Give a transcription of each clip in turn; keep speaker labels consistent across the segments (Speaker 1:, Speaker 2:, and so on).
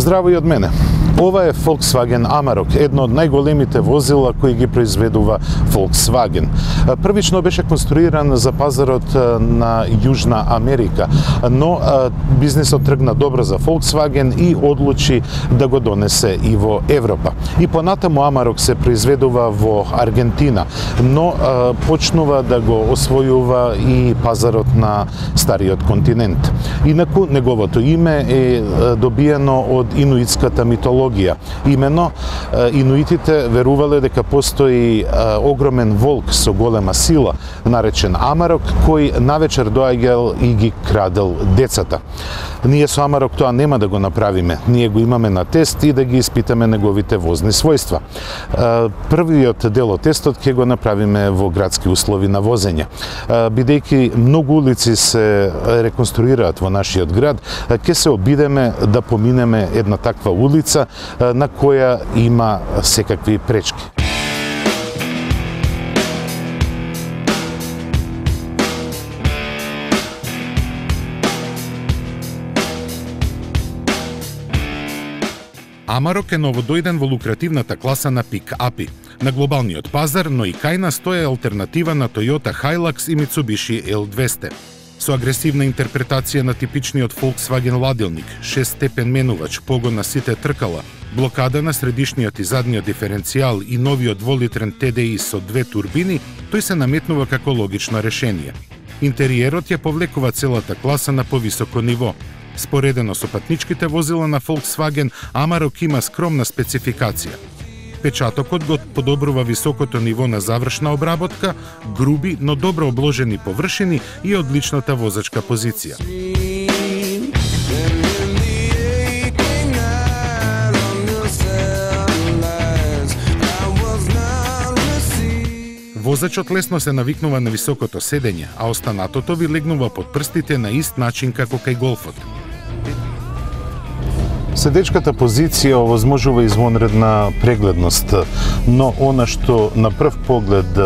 Speaker 1: Здраво и од мене. Ова е Volkswagen Amarok, едно од најголемите возила кои ги произведува Volkswagen. Првично беше конструиран за пазарот на Јужна Америка, но бизнисот тргна добро за Volkswagen и одлучи да го донесе и во Европа. И понатаму Amarok се произведува во Аргентина, но почнува да го освојува и пазарот на стариот континент. Инаку неговото име е добиено од инуитската митологија. Имено, инуитите верувале дека постои огромен волк со голема сила, наречен Amarok, кој навечер доаѓал и ги крадел децата. Ние со Amarok тоа нема да го направиме. Ние го имаме на тест и да ги испитаме неговите возни својства. Првиот дел од тестот ќе го направиме во градски услови на возење. Бидејќи многу улици се реконструираат во нашиот град, ќе се обидеме да поминеме една таква улица на која има секакви пречки.
Speaker 2: Amarok е новодојден во лукративната класа на пик-апи. На глобалниот пазар, но и кај нас тој е алтернатива на Toyota Hilux и Mitsubishi L200. Со агресивна интерпретација на типичниот Volkswagen ладилник, 6-степен менувач, погон на сите тркала, блокада на средишниот и задниот диференцијал и новиот дволитрен TDI со 2 турбини, тој се наметнува како логично решение. Интериерот ја повлекува целата класа на повисоко ниво. Споредено со патничките возила на Volkswagen, Amarok има скромна спецификација. Печатокот го подобрува високото ниво на завршна обработка, груби, но добро обложени површини и одличната возачка позиција. Возачот лесно се навикнува на високото седење, а останатото ви легнува под прстите на ист начин како кај голфот.
Speaker 1: Седечката позиција овозможува извонредна прегледност, но она што на прв поглед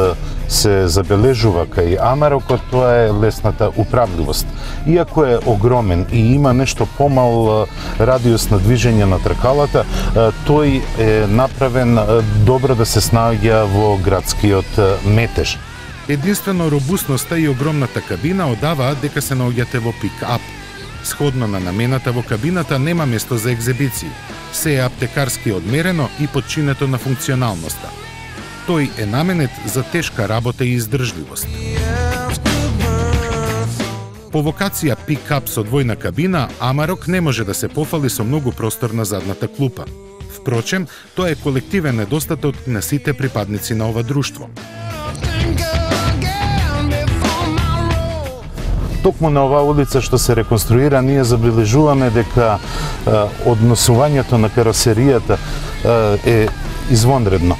Speaker 1: се забележува кај Amarokот, тоа е лесната управливост. Иако е огромен и има нешто помал радиус на движење на тркалата, тој е направен добро да се снаоѓа во градскиот метеж.
Speaker 2: Единствено робусноста и огромната кабина одаваат дека се наоѓате во пик-ап. Сходно на намената во кабината нема место за екзибиции. Се е аптекарски одмерено и подчинето на функционалноста. Тој е наменет за тешка работа и издржливост. По вокација пик-ап со двојна кабина, Amarok не може да се пофали со многу простор на задната клупа. Впрочем, тоа е колективен недостаток на сите припадници на ова друштво.
Speaker 1: Токму на оваа улица што се реконструира, ние забележуваме дека односувањето на каросеријата е извонредно.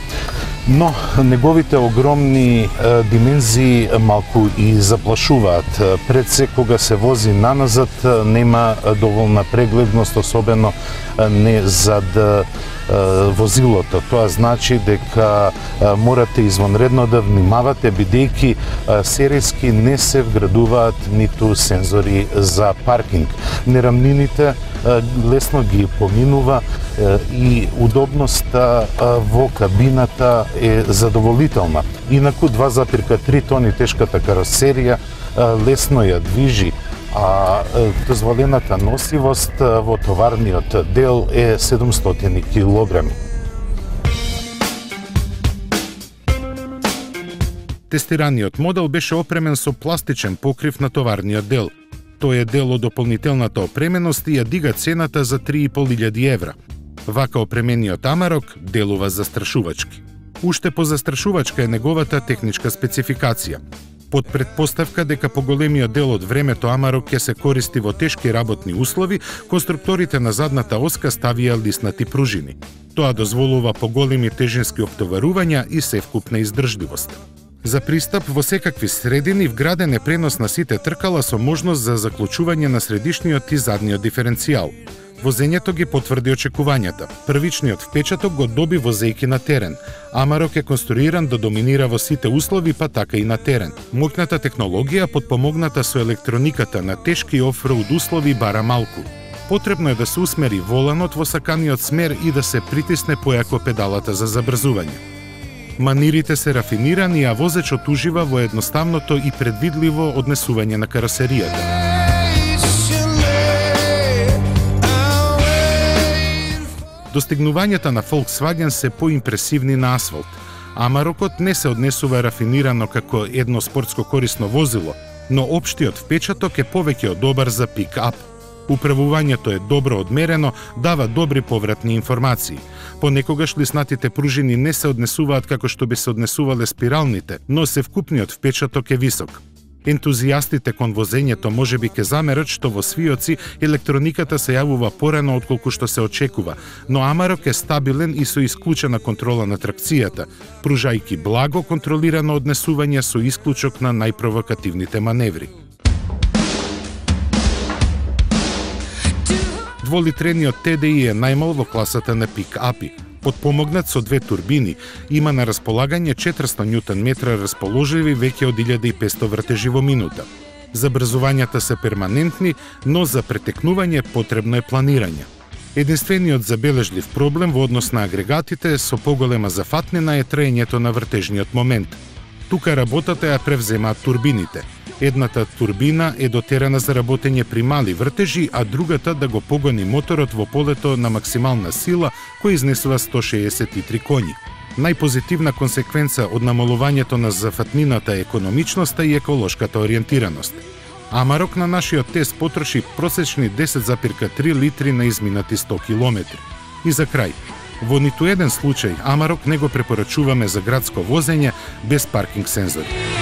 Speaker 1: Но неговите огромни димензии малку и заплашуваат. Пред се кога се вози наназад нема доволна прегледност, особено не зад возилото. Тоа значи дека морате извонредно да внимавате, бидејќи серијски не се вградуваат ниту сензори за паркинг. Нерамнините лесно ги поминува и удобноста во кабината е задоволителна. Инаку 2,3 тони тешката каросерија лесно ја движи, а дозволената носивост во товарниот дел е 700 килограми.
Speaker 2: Тестираниот модел беше опремен со пластичен покрив на товарниот дел. Тој е дел од дополнителната опременост и ја дига цената за 3.500 евра. Вака опремениот Amarok делува застрашувачки. Уште позастрашувачка е неговата техничка спецификација. Под предпоставка дека поголемиот дел од времето Amarok ќе се користи во тешки работни услови, конструкторите на задната оска ставија лиснати пружини. Тоа дозволува поголеми тежински оптоварувања и севкупна издржливост. За пристап во секакви средини вграден е пренос на сите тркала со можност за заклучување на средишниот и задниот диференцијал. Возењето ги потврди очекувањата. Првичниот впечаток го доби возејки на терен. Amarok е конструиран да доминира во сите услови, па така и на терен. Моќната технологија, подпомогната со електрониката на тешки офроуд услови, бара малку. Потребно е да се усмери воланот во саканиот смер и да се притисне појако педалата за забрзување. Манирите се рафинирани, а возечот ужива во едноставното и предвидливо однесување на каросеријата. Достигнувањата на Volkswagen се поимпресивни на асфалт. Амарокот не се однесува рафинирано како едно спортско корисно возило, но општиот впечаток е повеќе од добар за пик-ап. Управувањето е добро одмерено, дава добри повратни информации. Понекогаш лиснатите пружини не се однесуваат како што би се однесувале спиралните, но севкупниот впечаток е висок. Ентузијастите кон возењето можеби ќе замерат што во свиоци електрониката се јавува порано отколку што се очекува, но Амарок е стабилен и со исклучена контрола на тракцијата, пружајки благо контролирано однесување со исклучок на најпровокативните маневри. Дволитрениот TDI е најмал во класата на пик-апи. Подпомогнат со две турбини, има на располагање 400 Нм расположиви веќе од 1500 вртежи во минута. Забрзувањата се перманентни, но за претекнување потребно е планирање. Единствениот забележлив проблем во однос на агрегатите со поголема зафатнина е траењето на вртежниот момент. Тука работата ја превземаат турбините. Едната турбина е дотерана за работење при мали вртежи, а другата да го погони моторот во полето на максимална сила кој изнесува 163 коњи. Најпозитивна консеквенца од намалувањето на зафатнината е економичноста и еколошката ориентираност. Амарок на нашиот тест потроши просечни 10,3 литри на изминати 100 километри. И за крај, во ниту еден случај Амарок не го препорачуваме за градско возење без паркинг сензори.